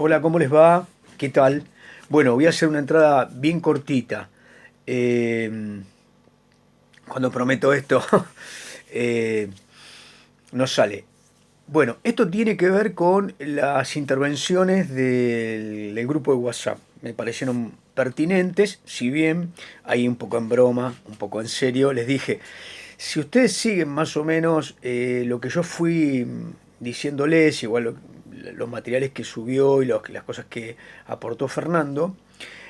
Hola, ¿cómo les va? ¿Qué tal? Bueno, voy a hacer una entrada bien cortita. Eh, Cuando prometo esto, eh, no sale. Bueno, esto tiene que ver con las intervenciones del grupo de WhatsApp. Me parecieron pertinentes, si bien ahí un poco en broma, un poco en serio, les dije, si ustedes siguen más o menos lo que yo fui diciéndoles, igual los materiales que subió y las cosas que aportó Fernando,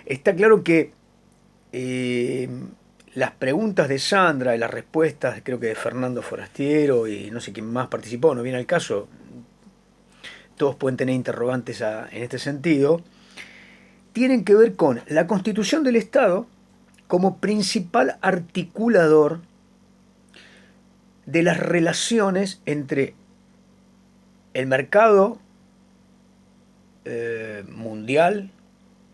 está claro que eh, las preguntas de Sandra y las respuestas, creo que de Fernando Forastiero y no sé quién más participó, no viene al caso, todos pueden tener interrogantes en este sentido, tienen que ver con la constitución del Estado como principal articulador de las relaciones entre el mercado mundial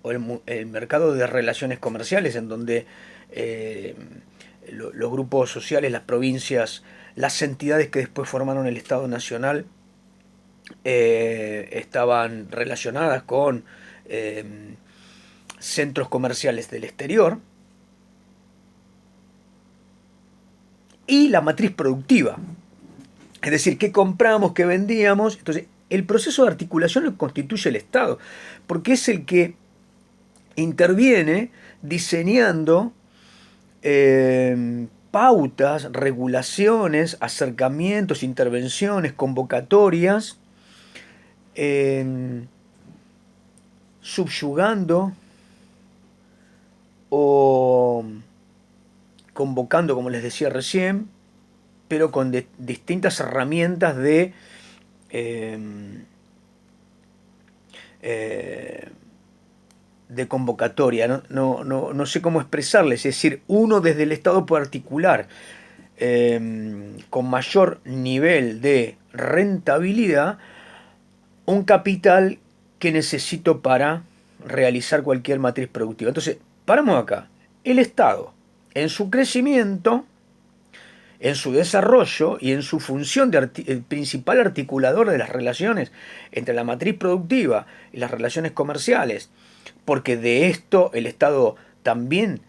o el mercado de relaciones comerciales en donde eh, los grupos sociales, las provincias, las entidades que después formaron el Estado Nacional estaban relacionadas con eh, centros comerciales del exterior y la matriz productiva. Es decir, qué compramos, qué vendíamos. Entonces, el proceso de articulación lo constituye el Estado, porque es el que interviene diseñando pautas, regulaciones, acercamientos, intervenciones, convocatorias, eh, subyugando o convocando, como les decía recién, pero con distintas herramientas eh, eh, de convocatoria. No sé cómo expresarles, es decir, uno desde el Estado particular con mayor nivel de rentabilidad, un capital que necesito para realizar cualquier matriz productiva. Entonces, paramos acá. El Estado, en su crecimiento, en su desarrollo y en su función de el principal articulador de las relaciones entre la matriz productiva y las relaciones comerciales, porque de esto el Estado también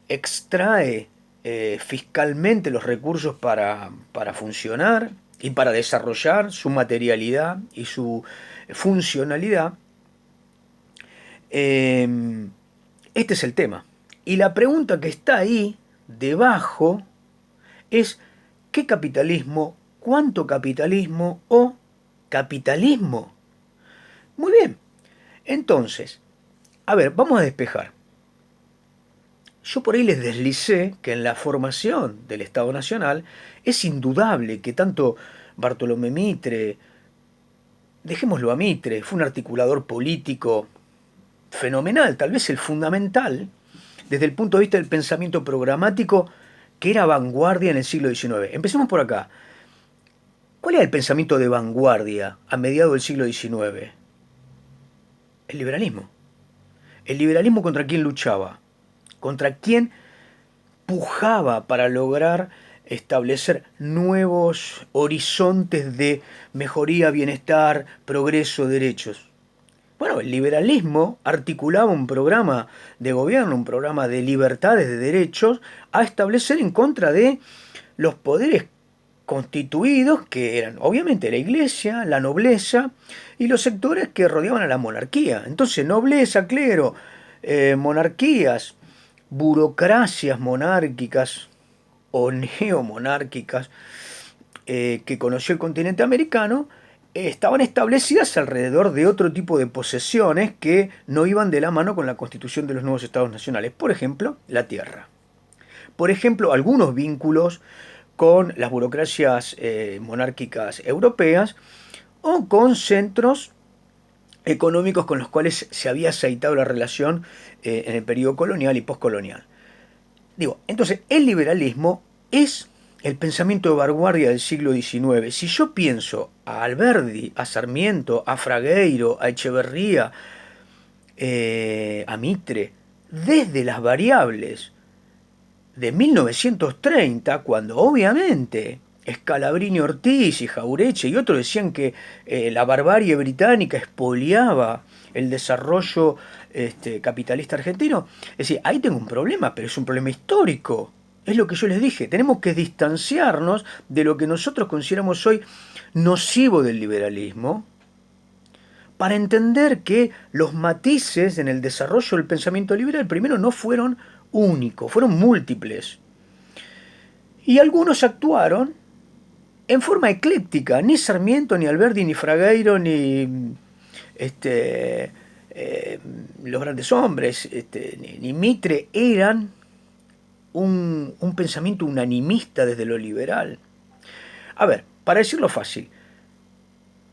extrae fiscalmente los recursos para funcionar y para desarrollar su materialidad y su funcionalidad. Eh, este es el tema. Y la pregunta que está ahí debajo es ¿qué capitalismo? ¿Cuánto capitalismo? ¿O capitalismo? Muy bien. Entonces, a ver, vamos a despejar. Yo por ahí les deslicé que en la formación del Estado Nacional es indudable que tanto Bartolomé Mitre, dejémoslo a Mitre, fue un articulador político fenomenal, tal vez el fundamental, desde el punto de vista del pensamiento programático que era vanguardia en el siglo XIX. Empecemos por acá. ¿Cuál era el pensamiento de vanguardia a mediados del siglo XIX? El liberalismo. ¿El liberalismo contra quién luchaba? ¿Contra quién pujaba para lograr establecer nuevos horizontes de mejoría, bienestar, progreso, derechos? Bueno, el liberalismo articulaba un programa de gobierno, un programa de libertades, de derechos, a establecer en contra de los poderes constituidos, que eran obviamente la iglesia, la nobleza y los sectores que rodeaban a la monarquía. Entonces, nobleza, clero, monarquías, burocracias monárquicas o neomonárquicas que conoció el continente americano, estaban establecidas alrededor de otro tipo de posesiones que no iban de la mano con la constitución de los nuevos estados nacionales. Por ejemplo, la tierra. Por ejemplo, algunos vínculos con las burocracias monárquicas europeas o con centros económicos con los cuales se había aceitado la relación en el periodo colonial y postcolonial. Digo, entonces el liberalismo es el pensamiento de vanguardia del siglo XIX. Si yo pienso a Alberdi, a Sarmiento, a Fragueiro, a Echeverría, a Mitre, desde las variables de 1930, cuando obviamente Scalabrini Ortiz y Jaureche y otros decían que la barbarie británica expoliaba el desarrollo capitalista argentino. Es decir, ahí tengo un problema, pero es un problema histórico. Es lo que yo les dije, tenemos que distanciarnos de lo que nosotros consideramos hoy nocivo del liberalismo para entender que los matices en el desarrollo del pensamiento liberal primero no fueron únicos, fueron múltiples. Y algunos actuaron en forma ecléptica. Ni Sarmiento, ni Alberti, ni Fragueiro, ni este, los grandes hombres, ni Mitre eran un pensamiento unanimista desde lo liberal. A ver, para decirlo fácil,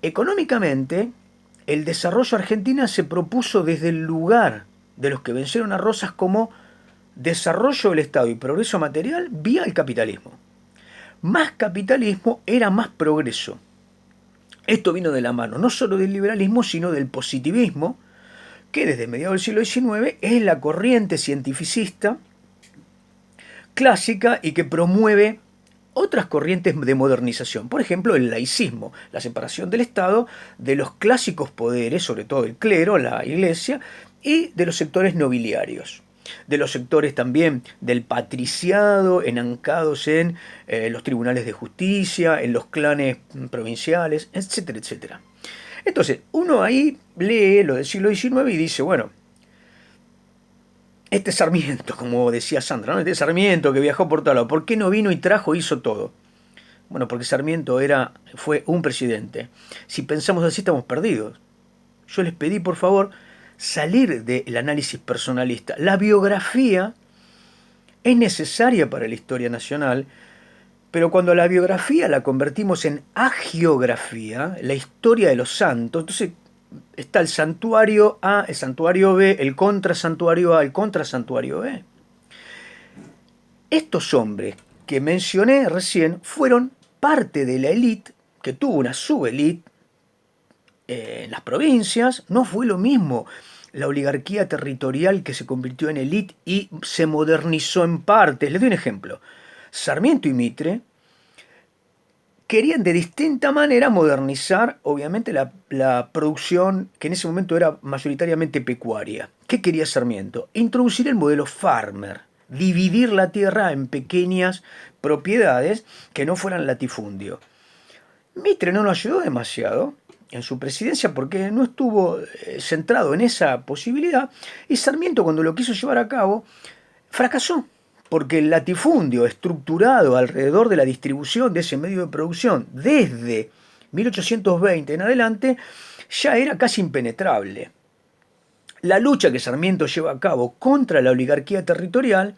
económicamente el desarrollo argentino se propuso desde el lugar de los que vencieron a Rosas como desarrollo del Estado y progreso material vía el capitalismo. Más capitalismo era más progreso. Esto vino de la mano no solo del liberalismo, sino del positivismo, que desde mediados del siglo XIX es la corriente cientificista clásica y que promueve otras corrientes de modernización. Por ejemplo, el laicismo, la separación del Estado de los clásicos poderes, sobre todo el clero, la iglesia, y de los sectores nobiliarios. De los sectores también del patriciado, enancados en los tribunales de justicia, en los clanes provinciales, etcétera, etcétera. Entonces, uno ahí lee lo del siglo XIX y dice, bueno, este Sarmiento, como decía Sandra, ¿no? Este Sarmiento que viajó por todo lado, ¿por qué no vino y trajo, hizo todo? Bueno, porque Sarmiento fue un presidente. Si pensamos así, estamos perdidos. Yo les pedí, por favor, salir del análisis personalista. La biografía es necesaria para la historia nacional, pero cuando la biografía la convertimos en agiografía, la historia de los santos, entonces está el santuario A, el santuario B, el contrasantuario A, el contrasantuario B. Estos hombres que mencioné recién fueron parte de la élite, que tuvo una subélite en las provincias. No fue lo mismo la oligarquía territorial que se convirtió en élite y se modernizó en partes. Les doy un ejemplo. Sarmiento y Mitre querían de distinta manera modernizar, obviamente, la producción que en ese momento era mayoritariamente pecuaria. ¿Qué quería Sarmiento? Introducir el modelo farmer, dividir la tierra en pequeñas propiedades que no fueran latifundio. Mitre no lo ayudó demasiado en su presidencia porque no estuvo centrado en esa posibilidad y Sarmiento, cuando lo quiso llevar a cabo, fracasó porque el latifundio estructurado alrededor de la distribución de ese medio de producción desde 1820 en adelante ya era casi impenetrable. La lucha que Sarmiento lleva a cabo contra la oligarquía territorial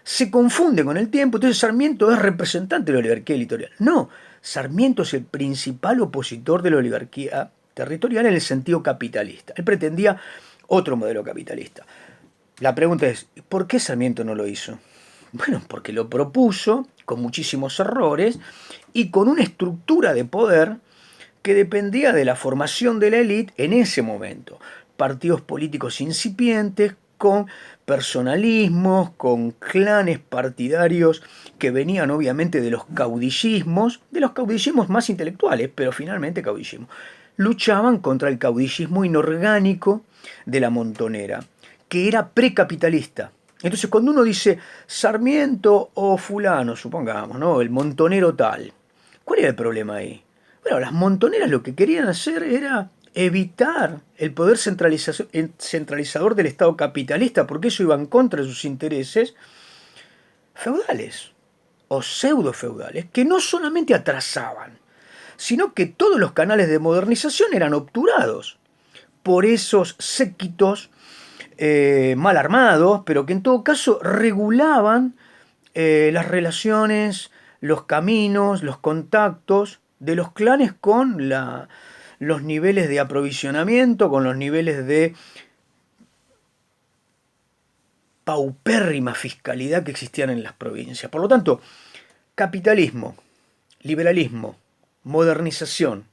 se confunde con el tiempo, entonces Sarmiento es representante de la oligarquía territorial. No, Sarmiento es el principal opositor de la oligarquía territorial en el sentido capitalista. Él pretendía otro modelo capitalista. La pregunta es, ¿por qué Sarmiento no lo hizo? Bueno, porque lo propuso con muchísimos errores y con una estructura de poder que dependía de la formación de la élite en ese momento. Partidos políticos incipientes, con personalismos, con clanes partidarios que venían obviamente de los caudillismos más intelectuales, pero finalmente caudillismo. Luchaban contra el caudillismo inorgánico de la Montonera, que era precapitalista. Entonces, cuando uno dice Sarmiento o fulano, supongamos, ¿no? El montonero tal, ¿cuál era el problema ahí? Bueno, las montoneras lo que querían hacer era evitar el poder centralizador del Estado capitalista, porque eso iba en contra de sus intereses feudales o pseudo-feudales, que no solamente atrasaban, sino que todos los canales de modernización eran obturados por esos séquitos mal armados, pero que en todo caso regulaban las relaciones, los caminos, los contactos de los clanes con los niveles de aprovisionamiento, con los niveles de paupérrima fiscalidad que existían en las provincias. Por lo tanto, capitalismo, liberalismo, modernización,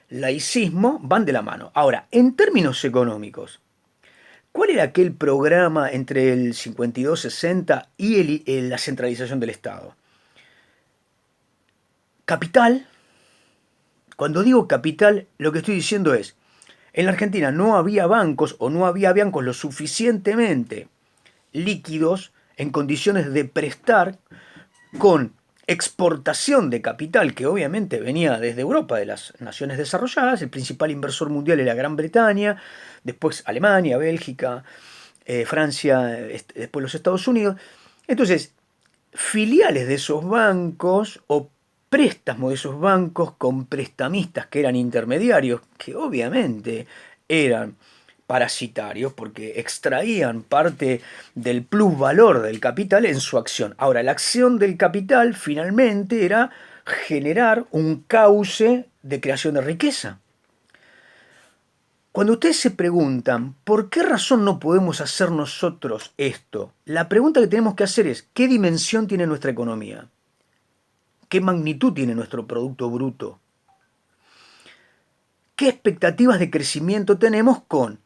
laicismo van de la mano. Ahora, en términos económicos, ¿cuál era aquel programa entre el 52-60 y la centralización del Estado? Capital, cuando digo capital, lo que estoy diciendo es, en la Argentina no había bancos o no había bancos lo suficientemente líquidos en condiciones de prestar con exportación de capital que obviamente venía desde Europa, de las naciones desarrolladas. El principal inversor mundial era Gran Bretaña, después Alemania, Bélgica, Francia, después los Estados Unidos. Entonces, filiales de esos bancos o préstamos de esos bancos con prestamistas que eran intermediarios, que obviamente eran parasitarios porque extraían parte del plusvalor del capital en su acción. Ahora, la acción del capital finalmente era generar un cauce de creación de riqueza. Cuando ustedes se preguntan, ¿por qué razón no podemos hacer nosotros esto? La pregunta que tenemos que hacer es, ¿qué dimensión tiene nuestra economía? ¿Qué magnitud tiene nuestro Producto Bruto? ¿Qué expectativas de crecimiento tenemos con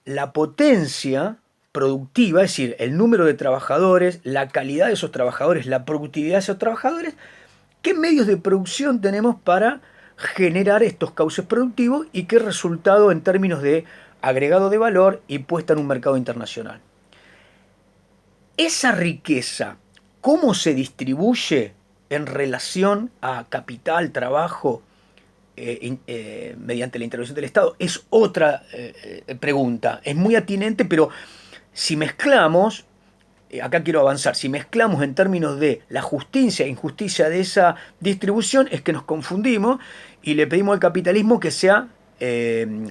la potencia productiva, es decir, el número de trabajadores, la calidad de esos trabajadores, la productividad de esos trabajadores? ¿Qué medios de producción tenemos para generar estos cauces productivos y qué resultado en términos de agregado de valor y puesta en un mercado internacional? Esa riqueza, ¿cómo se distribuye en relación a capital, trabajo, mediante la intervención del Estado? Es otra pregunta. Es muy atinente, pero si mezclamos, acá quiero avanzar, si mezclamos en términos de la justicia e injusticia de esa distribución, es que nos confundimos y le pedimos al capitalismo que sea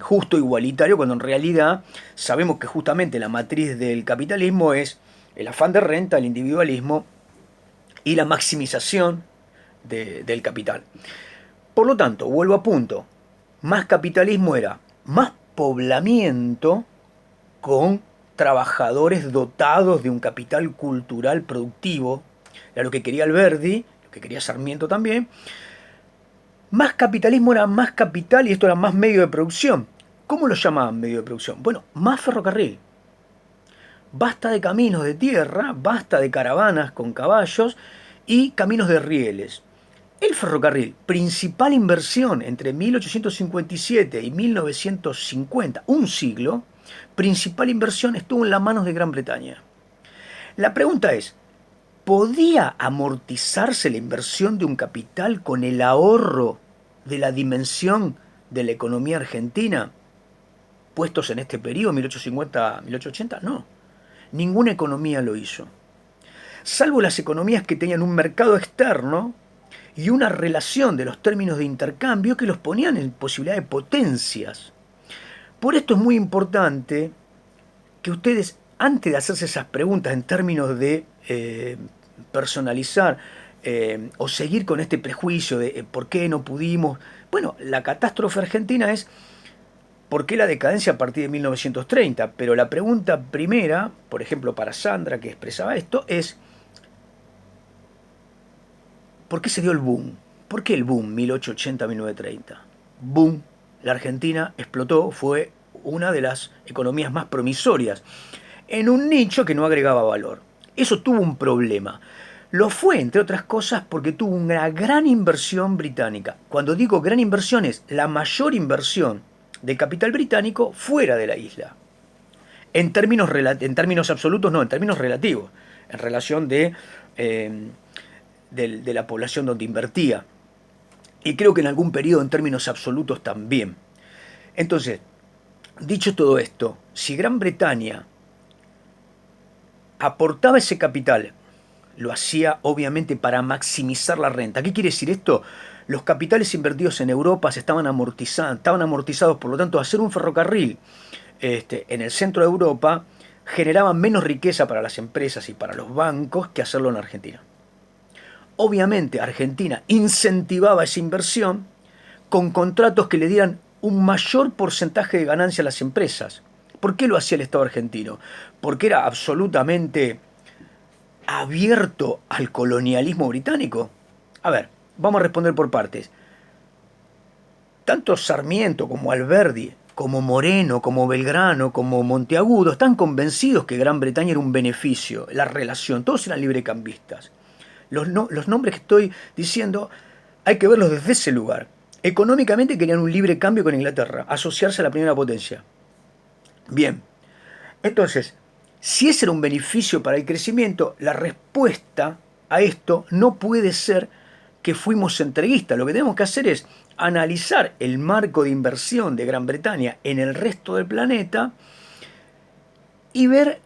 justo, igualitario, cuando en realidad sabemos que justamente la matriz del capitalismo es el afán de renta, el individualismo y la maximización del capital. Por lo tanto, vuelvo a punto, más capitalismo era más poblamiento con trabajadores dotados de un capital cultural productivo, era lo que quería Alberdi, lo que quería Sarmiento también. Más capitalismo era más capital y esto era más medio de producción. ¿Cómo lo llamaban medio de producción? Bueno, más ferrocarril. Basta de caminos de tierra, basta de caravanas con caballos y caminos de rieles. El ferrocarril, principal inversión entre 1857 y 1950, un siglo, principal inversión estuvo en las manos de Gran Bretaña. La pregunta es, ¿podía amortizarse la inversión de un capital con el ahorro de la dimensión de la economía argentina puestos en este periodo, 1850-1880? No, ninguna economía lo hizo. Salvo las economías que tenían un mercado externo y una relación de los términos de intercambio que los ponían en posibilidad de potencias. Por esto es muy importante que ustedes, antes de hacerse esas preguntas en términos de personalizar o seguir con este prejuicio de por qué no pudimos, bueno, la catástrofe argentina es ¿por qué la decadencia a partir de 1930? Pero la pregunta primera, por ejemplo para Sandra que expresaba esto, es ¿por qué se dio el boom? ¿Por qué el boom 1880-1930? Boom, la Argentina explotó, fue una de las economías más promisorias en un nicho que no agregaba valor. Eso tuvo un problema. Lo fue, entre otras cosas, porque tuvo una gran inversión británica. Cuando digo gran inversión es la mayor inversión de capital británico fuera de la isla. En términos absolutos no, en términos relativos, en relación de la población donde invertía. Y creo que en algún periodo en términos absolutos también. Entonces, dicho todo esto, si Gran Bretaña aportaba ese capital, lo hacía obviamente para maximizar la renta. ¿Qué quiere decir esto? Los capitales invertidos en Europa se estaban amortizados, por lo tanto, hacer un ferrocarril en el centro de Europa generaba menos riqueza para las empresas y para los bancos que hacerlo en Argentina. Obviamente Argentina incentivaba esa inversión con contratos que le dieran un mayor porcentaje de ganancia a las empresas. ¿Por qué lo hacía el Estado argentino? Porque era absolutamente abierto al colonialismo británico. A ver, vamos a responder por partes. Tanto Sarmiento como Alberdi, como Moreno, como Belgrano, como Monteagudo están convencidos que Gran Bretaña era un beneficio, la relación, todos eran librecambistas. Los nombres que estoy diciendo hay que verlos desde ese lugar. Económicamente querían un libre cambio con Inglaterra, asociarse a la primera potencia. Bien, entonces, si ese era un beneficio para el crecimiento, la respuesta a esto no puede ser que fuimos entreguistas. Lo que tenemos que hacer es analizar el marco de inversión de Gran Bretaña en el resto del planeta y ver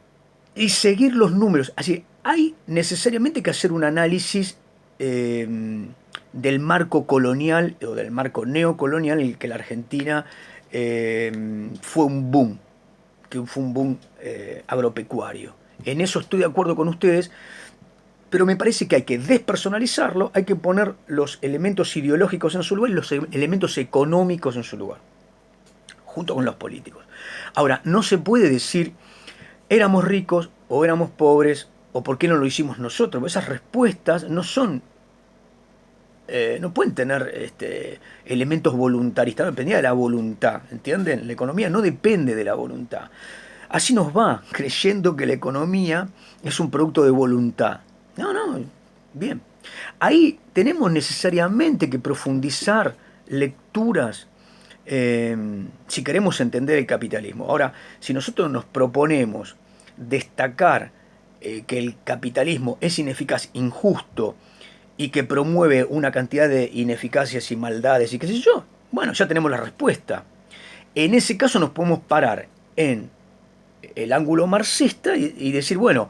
y seguir los números. Así, hay necesariamente que hacer un análisis del marco colonial o del marco neocolonial en el que la Argentina fue un boom, que fue un boom agropecuario. En eso estoy de acuerdo con ustedes, pero me parece que hay que despersonalizarlo, hay que poner los elementos ideológicos en su lugar y los elementos económicos en su lugar, junto con los políticos. Ahora, no se puede decir éramos ricos o éramos pobres o por qué no lo hicimos nosotros. Esas respuestas no son, no pueden tener elementos voluntaristas, no dependía de la voluntad, ¿entienden? La economía no depende de la voluntad. Así nos va, creyendo que la economía es un producto de voluntad. No, no, bien. Ahí tenemos necesariamente que profundizar lecturas si queremos entender el capitalismo. Ahora, si nosotros nos proponemos destacar que el capitalismo es ineficaz, injusto y que promueve una cantidad de ineficacias y maldades y qué sé yo, bueno, ya tenemos la respuesta. En ese caso nos podemos parar en el ángulo marxista y decir, bueno,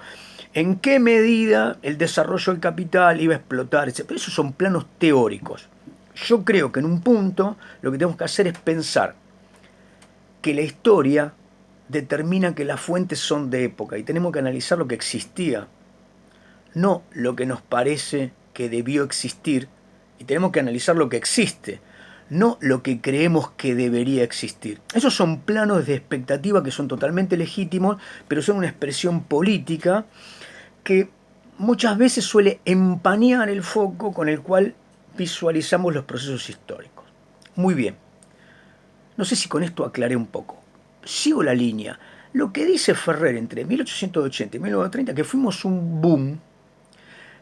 ¿en qué medida el desarrollo del capital iba a explotar? Pero esos son planos teóricos. Yo creo que en un punto lo que tenemos que hacer es pensar que la historia determina que las fuentes son de época y tenemos que analizar lo que existía, no lo que nos parece que debió existir, y tenemos que analizar lo que existe, no lo que creemos que debería existir. Esos son planos de expectativa que son totalmente legítimos, pero son una expresión política que muchas veces suele empañar el foco con el cual visualizamos los procesos históricos. Muy bien, no sé si con esto aclaré un poco. Sigo la línea. Lo que dice Ferrer entre 1880 y 1930, que fuimos un boom,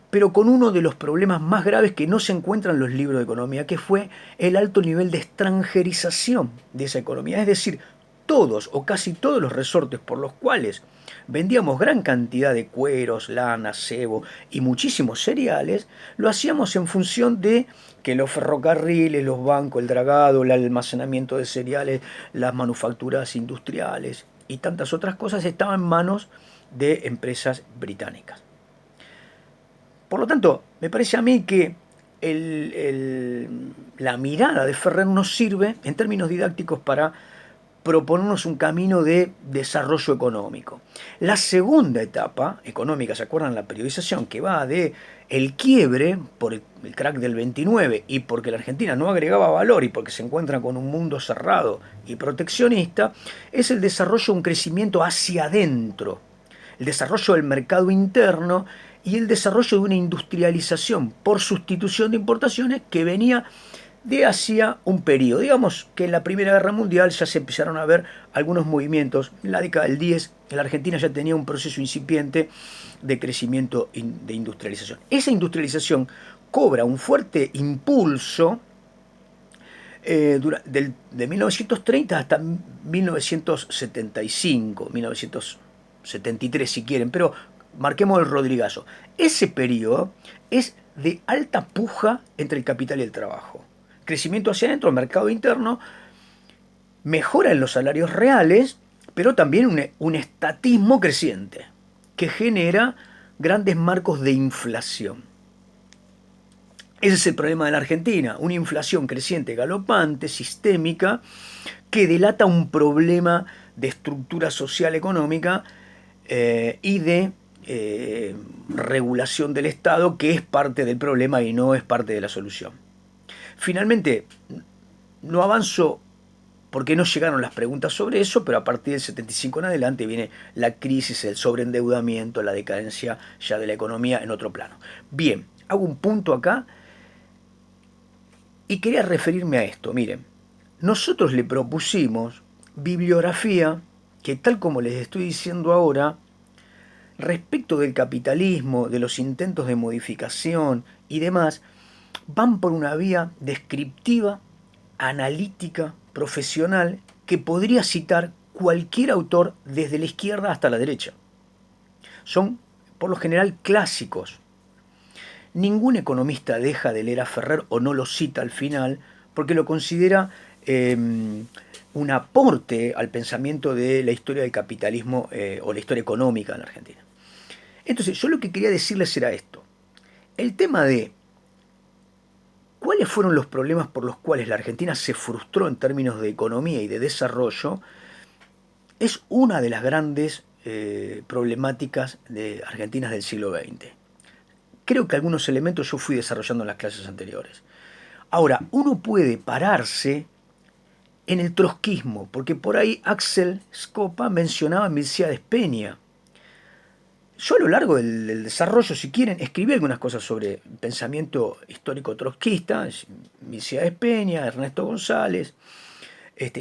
pero con uno de los problemas más graves que no se encuentran en los libros de economía, que fue el alto nivel de extranjerización de esa economía. Es decir, todos o casi todos los resortes por los cuales vendíamos gran cantidad de cueros, lana, cebo y muchísimos cereales, lo hacíamos en función de que los ferrocarriles, los bancos, el dragado, el almacenamiento de cereales, las manufacturas industriales y tantas otras cosas estaban en manos de empresas británicas. Por lo tanto, me parece a mí que la mirada de Ferrer nos sirve en términos didácticos para proponernos un camino de desarrollo económico. La segunda etapa económica, ¿se acuerdan? La periodización, que va de el quiebre por el crack del 29 y porque la Argentina no agregaba valor y porque se encuentra con un mundo cerrado y proteccionista, es el desarrollo de un crecimiento hacia adentro, el desarrollo del mercado interno y el desarrollo de una industrialización por sustitución de importaciones que venía de hacía un periodo. Digamos que en la Primera Guerra Mundial ya se empezaron a ver algunos movimientos. En la década del 10, la Argentina ya tenía un proceso incipiente de crecimiento de industrialización. Esa industrialización cobra un fuerte impulso de 1930 hasta 1975, 1973 si quieren, pero marquemos el Rodrigazo. Ese periodo es de alta puja entre el capital y el trabajo. Crecimiento hacia adentro, mercado interno, mejora en los salarios reales, pero también un estatismo creciente que genera grandes marcos de inflación. Ese es el problema de la Argentina, una inflación creciente, galopante, sistémica, que delata un problema de estructura social económica y de regulación del Estado, que es parte del problema y no es parte de la solución. Finalmente, no avanzo porque no llegaron las preguntas sobre eso, pero a partir del 75 en adelante viene la crisis, el sobreendeudamiento, la decadencia ya de la economía en otro plano. Bien, hago un punto acá y quería referirme a esto. Miren, nosotros le propusimos bibliografía que, tal como les estoy diciendo ahora, respecto del capitalismo, de los intentos de modificación y demás, van por una vía descriptiva, analítica, profesional, que podría citar cualquier autor desde la izquierda hasta la derecha. Son, por lo general, clásicos. Ningún economista deja de leer a Ferrer o no lo cita al final porque lo considera un aporte al pensamiento de la historia del capitalismo o la historia económica en la Argentina. Entonces, yo lo que quería decirles era esto. El tema de cuáles fueron los problemas por los cuales la Argentina se frustró en términos de economía y de desarrollo es una de las grandes problemáticas argentinas del siglo XX. Creo que algunos elementos yo fui desarrollando en las clases anteriores. Ahora, uno puede pararse en el trotskismo, porque por ahí Axel Scopa mencionaba a Milcíades Peña. Yo a lo largo del desarrollo, si quieren, escribí algunas cosas sobre pensamiento histórico trotskista, Milcíades Peña, Ernesto González,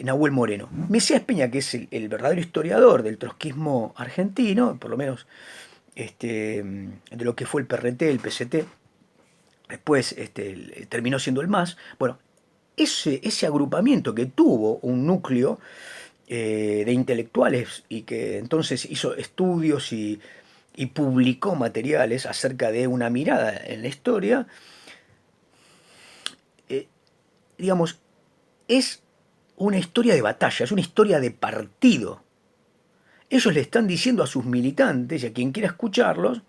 Nahuel Moreno. Milcíades Peña, que es el verdadero historiador del trotskismo argentino, por lo menos de lo que fue el PRT, el PCT, después terminó siendo el MAS. Bueno, ese agrupamiento que tuvo un núcleo de intelectuales y que entonces hizo estudios y publicó materiales acerca de una mirada en la historia, digamos, es una historia de batalla, es una historia de partido. Ellos le están diciendo a sus militantes y a quien quiera escucharlos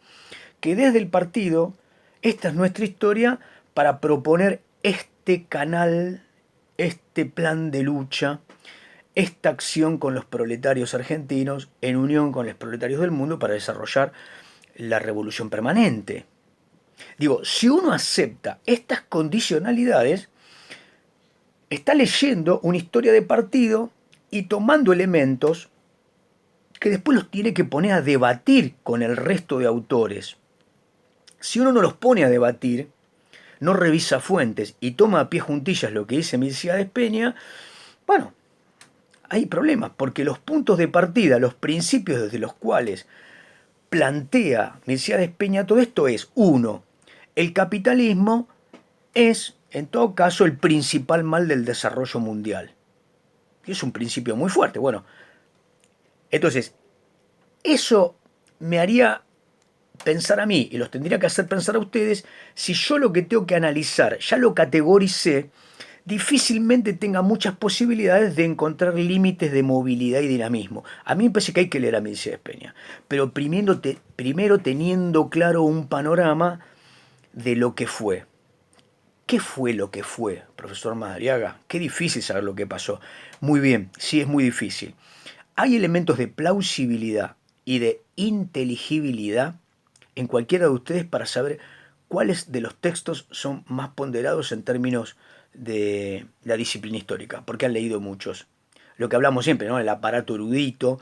que desde el partido esta es nuestra historia para proponer este canal, este plan de lucha, esta acción con los proletarios argentinos en unión con los proletarios del mundo para desarrollar la revolución permanente. Digo, si uno acepta estas condicionalidades, está leyendo una historia de partido y tomando elementos que después los tiene que poner a debatir con el resto de autores. Si uno no los pone a debatir, no revisa fuentes y toma a pie juntillas lo que dice Milcíades Peña, bueno, hay problemas, porque los puntos de partida, los principios desde los cuales plantea Milcíades Peña todo esto es, uno, el capitalismo es, en todo caso, el principal mal del desarrollo mundial. Y es un principio muy fuerte. Bueno, entonces, eso me haría pensar a mí, y los tendría que hacer pensar a ustedes, si yo lo que tengo que analizar ya lo categoricé, difícilmente tenga muchas posibilidades de encontrar límites de movilidad y dinamismo. A mí me parece que hay que leer a Milcíades Peña, pero primero teniendo claro un panorama de lo que fue. ¿Qué fue lo que fue, profesor Madariaga? Qué difícil saber lo que pasó. Muy bien, sí es muy difícil. Hay elementos de plausibilidad y de inteligibilidad en cualquiera de ustedes para saber cuáles de los textos son más ponderados en términos de la disciplina histórica, porque han leído muchos. Lo que hablamos siempre, ¿no? El aparato erudito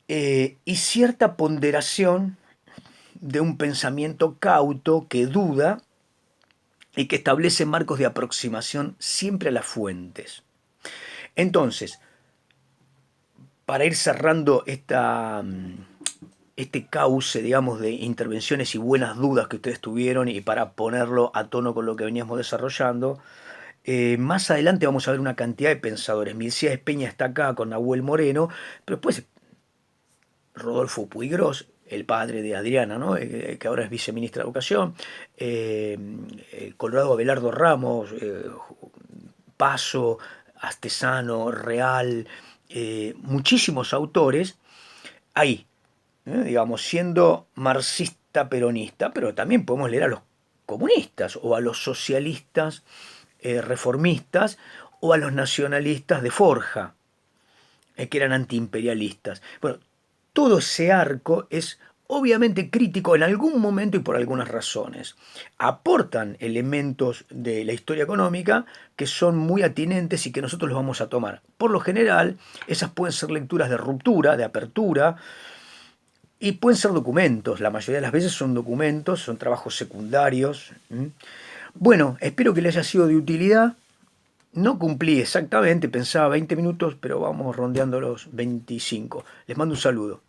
y cierta ponderación de un pensamiento cauto que duda y que establece marcos de aproximación siempre a las fuentes. Entonces, para ir cerrando este cauce, digamos, de intervenciones y buenas dudas que ustedes tuvieron y para ponerlo a tono con lo que veníamos desarrollando, más adelante vamos a ver una cantidad de pensadores. Milcíades Peña está acá con Nahuel Moreno, pero después Rodolfo Puigros, el padre de Adriana, ¿no? Que ahora es viceministra de Educación, Colorado Abelardo Ramos, Paso, Astesano, Real, muchísimos autores ahí, digamos, siendo marxista peronista, pero también podemos leer a los comunistas o a los socialistas reformistas o a los nacionalistas de Forja, que eran antiimperialistas. Bueno, todo ese arco es obviamente crítico en algún momento y por algunas razones. Aportan elementos de la historia económica que son muy atinentes y que nosotros los vamos a tomar. Por lo general, esas pueden ser lecturas de ruptura, de apertura, y pueden ser documentos. La mayoría de las veces son documentos, son trabajos secundarios. Bueno, espero que les haya sido de utilidad. No cumplí exactamente, pensaba 20 minutos, pero vamos rondeando los 25. Les mando un saludo.